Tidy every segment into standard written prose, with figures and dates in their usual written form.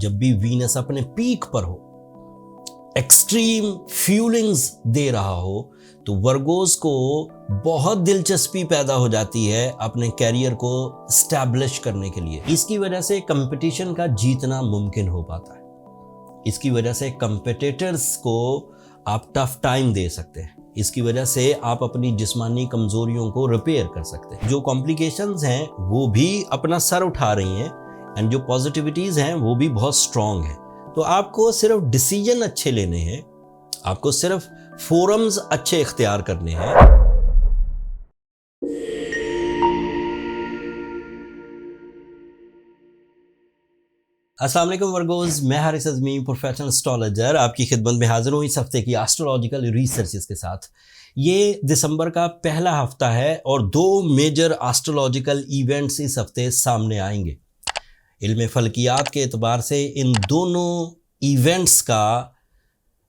जब भी वीनस अपने पीक पर हो, एक्सट्रीम फ्यूलिंग्स दे रहा हो, तो वर्गोस को बहुत दिलचस्पी पैदा हो जाती है अपने कैरियर को स्टैब्लिश करने के लिए। इसकी वजह से कंपटीशन का जीतना मुमकिन हो पाता है। इसकी वजह से कंपिटिटर्स को आप टफ टाइम दे सकते हैं। इसकी वजह से आप अपनी जिस्मानी कमजोरियों को रिपेयर कर सकते हैं। जो कॉम्प्लिकेशंस हैं वो भी अपना सर उठा रही हैं एंड जो पॉजिटिविटीज हैं वो भी बहुत स्ट्रांग हैं। तो आपको सिर्फ डिसीजन अच्छे लेने हैं, आपको सिर्फ फोरम्स अच्छे इख्तियार करने हैं। अस्सलाम वालेकुम वर्गोस, मैं हारिस अज़मी प्रोफेशनल एस्ट्रोलॉजर आपकी खिदमत में हाजिर हूँ इस हफ्ते की एस्ट्रोलॉजिकल रिसर्चेस के साथ। ये दिसंबर का पहला हफ्ता है और दो मेजर एस्ट्रोलॉजिकल इवेंट्स इस हफ्ते सामने आएंगे। इल्म फल्कियात के एतबार से इन दोनों इवेंट्स का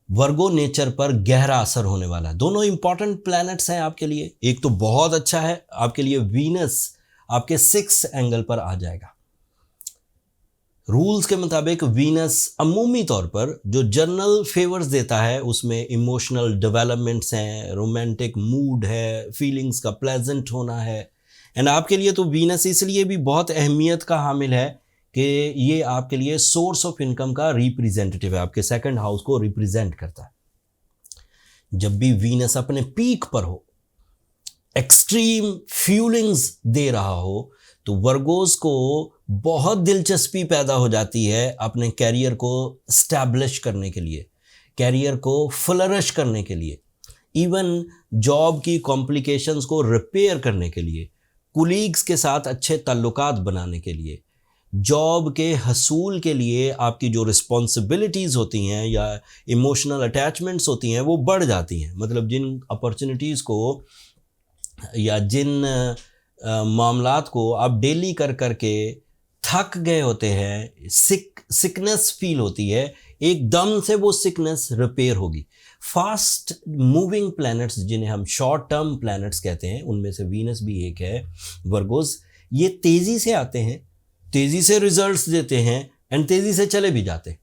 वर्गो नेचर पर गहरा असर होने वाला है। दोनों इंपॉर्टेंट प्लैनेट्स हैं आपके लिए। एक तो बहुत अच्छा है आपके लिए, वीनस आपके 6th एंगल पर आ जाएगा। रूल्स के मुताबिक वीनस अमूमी तौर पर जो जनरल फेवर्स देता है उसमें इमोशनल डेवलपमेंट्स हैं, रोमांटिक मूड है, फीलिंग्स का प्लेजेंट होना है। एंड आपके लिए तो वीनस इसलिए भी बहुत अहमियत का हामिल है कि ये आपके लिए सोर्स ऑफ इनकम का रिप्रेजेंटेटिव है, आपके 2nd हाउस को रिप्रेजेंट करता है। जब भी वीनस अपने पीक पर हो, एक्सट्रीम फ्यूलिंग्स दे रहा हो, तो वर्गोस को बहुत दिलचस्पी पैदा हो जाती है अपने कैरियर को स्टैब्लिश करने के लिए, कैरियर को फ्लरिश करने के लिए, इवन जॉब की कॉम्प्लिकेशंस को रिपेयर करने के लिए, कुलीग्स के साथ अच्छे ताल्लुकात बनाने के लिए, जॉब के हसूल के लिए आपकी जो रिस्पॉन्सिबिलिटीज़ होती हैं या इमोशनल अटैचमेंट्स होती हैं वो बढ़ जाती हैं। मतलब जिन अपॉर्चुनिटीज़ को या जिन मामलात को आप डेली कर करके थक गए होते हैं, सिकनेस फील होती है, एकदम से वो सिकनेस रिपेयर होगी। फास्ट मूविंग प्लैनेट्स जिन्हें हम शॉर्ट टर्म प्लैनेट्स कहते हैं, उनमें से वीनस भी एक है। वर्गोस ये तेज़ी से आते हैं, तेज़ी से रिजल्ट्स देते हैं एंड तेज़ी से चले भी जाते हैं।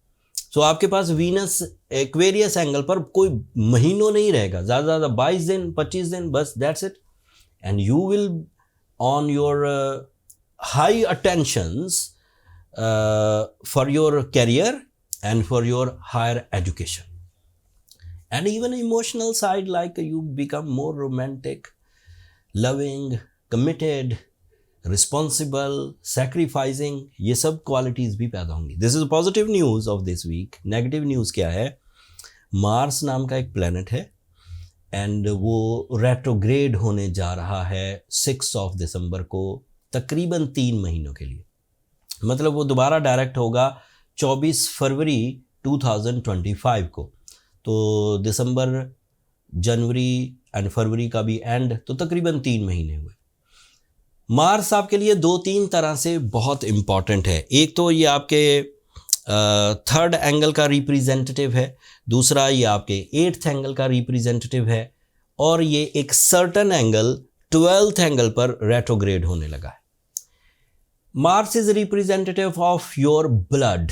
सो आपके पास वीनस एक्वेरियस एंगल पर कोई महीनों नहीं रहेगा, ज़्यादा ज़्यादा 22 दिन 25 दिन, बस that's it. And you will on your high attentions for your career and for your higher education and even emotional side, like you become more romantic, loving, committed, responsible, sacrificing, ये सब qualities भी पैदा होंगी। This is positive news of this week। Negative news क्या है? Mars नाम का एक planet है एंड वो रेट्रोग्रेड होने जा रहा है 6 दिसंबर को, तकरीबन 3 महीनों के लिए। मतलब वो दोबारा डायरेक्ट होगा 24 फरवरी 2025 को। तो दिसंबर, जनवरी एंड फरवरी का भी एंड, तो तकरीबन 3 महीने हुए। मार्स आपके लिए 2-3 तरह से बहुत इम्पॉर्टेंट है। एक तो ये आपके 3rd एंगल का रिप्रेजेंटेटिव है, दूसरा ये आपके 8th एंगल का रिप्रेजेंटेटिव है, और ये एक सर्टन एंगल 12th एंगल पर रेट्रोग्रेड होने लगा है। Mars is representative of your blood,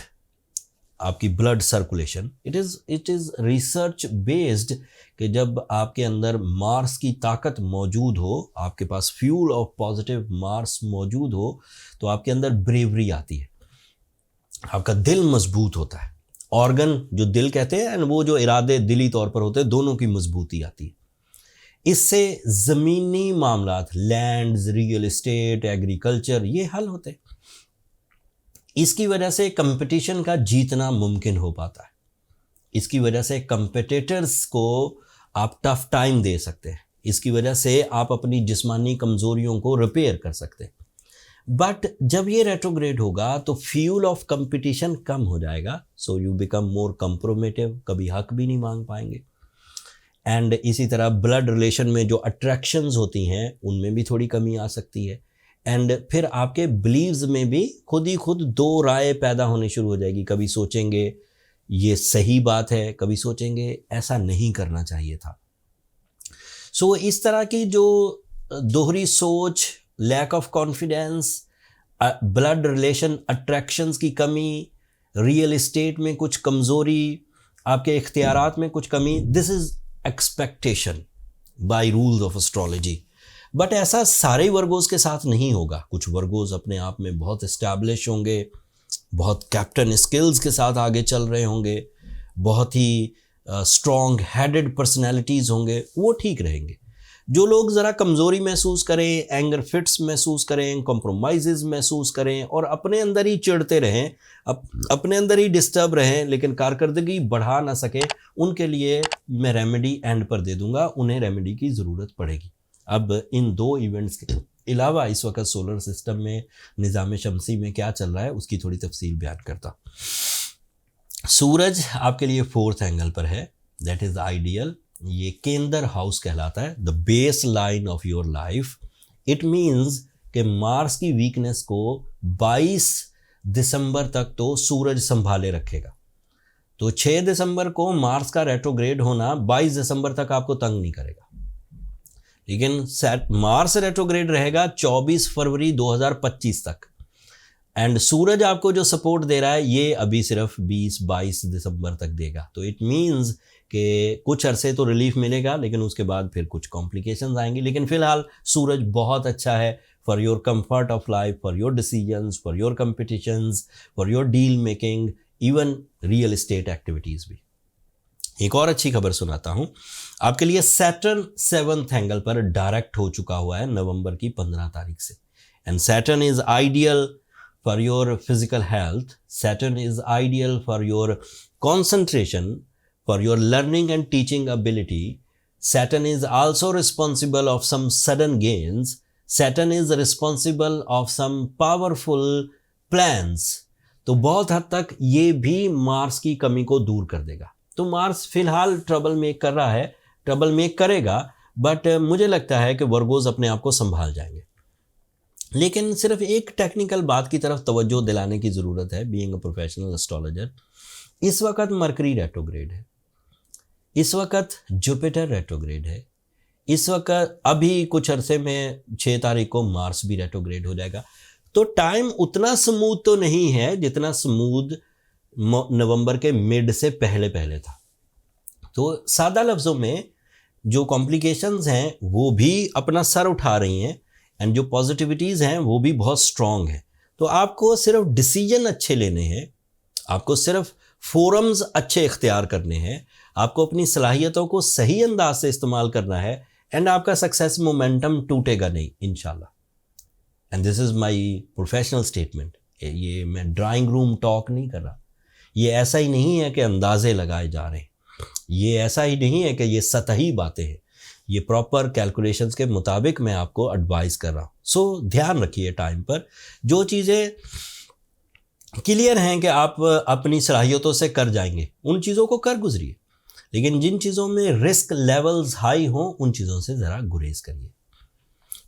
आपकी blood circulation. It is research based कि जब आपके अंदर मार्स की ताकत मौजूद हो, आपके पास फ्यूल ऑफ पॉजिटिव मार्स मौजूद हो, तो आपके अंदर ब्रेवरी आती है, आपका दिल मजबूत होता है। ऑर्गन जो दिल कहते हैं और वो जो इरादे दिली तौर पर होते हैं, दोनों की मजबूती आती है। इससे ज़मीनी मामलात, लैंड्स, रियल एस्टेट, एग्रीकल्चर, ये हल होते हैं। इसकी वजह से कंपटीशन का जीतना मुमकिन हो पाता है। इसकी वजह से कंपिटिटर्स को आप टफ टाइम दे सकते हैं। इसकी वजह से आप अपनी जिस्मानी कमज़ोरियों को रिपेयर कर सकते हैं। बट जब ये रेट्रोग्रेड होगा तो फ्यूल ऑफ कंपटीशन कम हो जाएगा, सो यू बिकम मोर कंप्रोमेटिव, कभी हक भी नहीं मांग पाएंगे। एंड इसी तरह ब्लड रिलेशन में जो अट्रैक्शंस होती हैं उनमें भी थोड़ी कमी आ सकती है। एंड फिर आपके बिलीव्स में भी खुद ही खुद दो राय पैदा होनी शुरू हो जाएगी। कभी सोचेंगे ये सही बात है, कभी सोचेंगे ऐसा नहीं करना चाहिए था। सो इस तरह की जो दोहरी सोच, lack of confidence, blood relation attractions की कमी, रियल इस्टेट में कुछ कमज़ोरी, आपके इख्तियारात में कुछ कमी, this is expectation by rules of astrology. But ऐसा सारे वर्गोज के साथ नहीं होगा। कुछ वर्गोज अपने आप में बहुत इस्टेब्लिश होंगे, बहुत कैप्टन स्किल्स के साथ आगे चल रहे होंगे, बहुत ही स्ट्रॉन्ग हेडेड पर्सनैलिटीज़ होंगे, वो ठीक रहेंगे। जो लोग ज़रा कमज़ोरी महसूस करें, एंगर फिट्स महसूस करें, कॉम्प्रोमाइज़ महसूस करें और अपने अंदर ही चिढ़ते रहें, अपने अंदर ही डिस्टर्ब रहें लेकिन कारकर्दगी बढ़ा ना सके, उनके लिए मैं रेमेडी एंड पर दे दूंगा, उन्हें रेमेडी की ज़रूरत पड़ेगी। अब इन दो इवेंट्स के अलावा इस वक्त सोलर सिस्टम में, निज़ाम शमसी में क्या चल रहा है उसकी थोड़ी तफसील बयान करता। सूरज आपके लिए 4th एंगल पर है, दैट इज़ आइडियल। ये केंद्र हाउस कहलाता है, the base line of your life. It means कि मार्स की वीकनेस को 22 दिसंबर तक तो सूरज संभाले रखेगा। तो 6 दिसंबर को मार्स का रेट्रोग्रेड होना 22 दिसंबर तक आपको तंग नहीं करेगा, लेकिन मार्स रेट्रोग्रेड रहेगा 24 फरवरी 2025 तक। एंड सूरज आपको जो सपोर्ट दे रहा है ये अभी सिर्फ 20-22 दिसंबर तक देगा। तो इट मीन्स कि कुछ अरसे तो रिलीफ मिलेगा, लेकिन उसके बाद फिर कुछ कॉम्प्लिकेशंस आएंगी। लेकिन फ़िलहाल सूरज बहुत अच्छा है for your comfort of life, for your decisions, for your competitions, for your deal making, even real estate activities भी। एक और अच्छी खबर सुनाता हूँ आपके लिए। सैटर्न 7th एंगल पर डायरेक्ट हो चुका हुआ है नवंबर की 15 तारीख से। And Saturn is ideal for your physical health, Saturn is ideal for your concentration, for your learning and teaching ability. Saturn is also responsible of some sudden gains. Saturn is responsible of some powerful plans. तो बहुत हद तक ये भी Mars की कमी को दूर कर देगा। तो मार्स फिलहाल ट्रबल मेक कर रहा है, ट्रबल मेक करेगा, बट मुझे लगता है कि वर्गोज अपने आप को संभाल जाएंगे। लेकिन सिर्फ एक टेक्निकल बात की तरफ तवज्जो दिलाने की ज़रूरत है, बीइंग अ प्रोफेशनल एस्ट्रोलॉजर। इस वक्त मरकरी रेट्रोग्रेड है, इस वक्त जुपिटर रेट्रोग्रेड है, इस वक्त अभी कुछ अरसे में 6 तारीख को मार्स भी रेट्रोग्रेड हो जाएगा। तो टाइम उतना स्मूथ तो नहीं है जितना स्मूथ नवंबर के मिड से पहले पहले था। तो सादा लफ्ज़ों में जो कॉम्प्लिकेशंस हैं वो भी अपना सर उठा रही हैं, एंड जो पॉजिटिविटीज़ हैं वो भी बहुत स्ट्रॉन्ग हैं। तो आपको सिर्फ डिसीजन अच्छे लेने हैं, आपको सिर्फ फोरम्स अच्छे इख्तियार करने हैं, आपको अपनी सलाहियतों को सही अंदाज से इस्तेमाल करना है, एंड आपका सक्सेस मोमेंटम टूटेगा नहीं इंशाल्लाह। And this is my professional statement. ये मैं ड्राइंग रूम टॉक नहीं कर रहा, ये ऐसा ही नहीं है कि अंदाजे लगाए जा रहे हैं, ये ऐसा ही नहीं है कि ये सतही बातें हैं, ये प्रॉपर कैलकुलेशंस के मुताबिक मैं आपको एडवाइस कर रहा हूँ। सो ध्यान रखिए टाइम पर, जो चीज़ें क्लियर हैं कि आप अपनी सलाहियतों से कर जाएंगे उन चीज़ों को कर गुजरिए, लेकिन जिन चीज़ों में रिस्क लेवल्स हाई हों उन चीज़ों से ज़रा गुरेज करिए।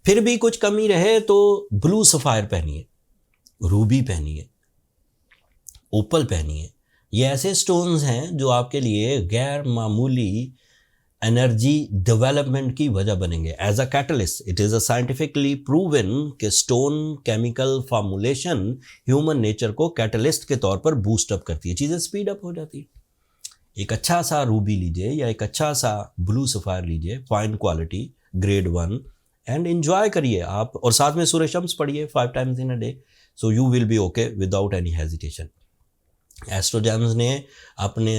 फिर भी कुछ कमी रहे तो ब्लू सफ़ायर पहनिए, रूबी पहनिए, ओपल पहनिए। ये ऐसे स्टोन्स हैं जो आपके लिए गैर मामूली एनर्जी डेवलपमेंट की वजह बनेंगे। As a catalyst it is a scientifically proven कि stone chemical formulation human nature को कैटलिस्ट के तौर पर बूस्ट अप करती है, चीज़ें स्पीड अप हो जाती है। एक अच्छा सा रूबी लीजिए या एक अच्छा सा ब्लू सफ़ायर लीजिए, fine quality, grade 1, and enjoy करिए आप, और साथ में सूर्य शम्स पढ़िए 5 times in a day, so you will be okay without any hesitation. Astrogems ने अपने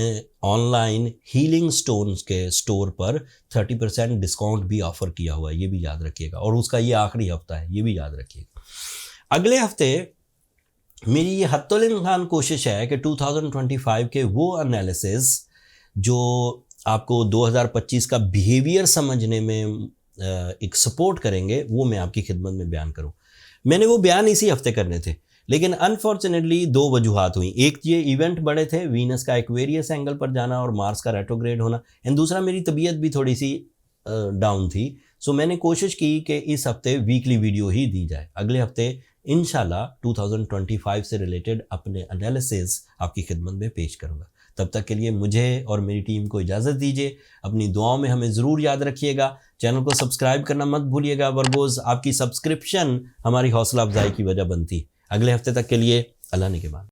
ऑनलाइन हीलिंग स्टोन्स के स्टोर पर 30% डिस्काउंट भी ऑफर किया हुआ है, ये भी याद रखिएगा, और उसका ये आखिरी हफ्ता है, ये भी याद रखिएगा। अगले हफ्ते मेरी ये हत्तुल इम्कान कोशिश है कि 2025 के वो एनालिसिस जो आपको 2025 का बिहेवियर समझने में एक सपोर्ट करेंगे, वो मैं आपकी खिदमत में बयान करूं। मैंने वो बयान इसी हफ्ते करने थे, लेकिन अनफॉर्चुनेटली 2 वजूहात हुई। एक ये इवेंट बड़े थे, वीनस का एक्वेरियस एंगल पर जाना और मार्स का रेट्रोग्रेड होना, एंड दूसरा मेरी तबीयत भी थोड़ी सी डाउन थी। सो मैंने कोशिश की कि इस हफ्ते वीकली वीडियो ही दी जाए। अगले हफ्ते इंशाल्लाह 2025 से रिलेटेड अपने एनालिसिस आपकी खिदमत में पेश करूँगा। तब तक के लिए मुझे और मेरी टीम को इजाज़त दीजिए। अपनी दुआओं में हमें ज़रूर याद रखिएगा। चैनल को सब्सक्राइब करना मत भूलिएगा। वर्गोज़ आपकी सब्सक्रिप्शन हमारी हौसला अफजाई की वजह बनती। अगले हफ्ते तक के लिए अल्लाह ने के बाद।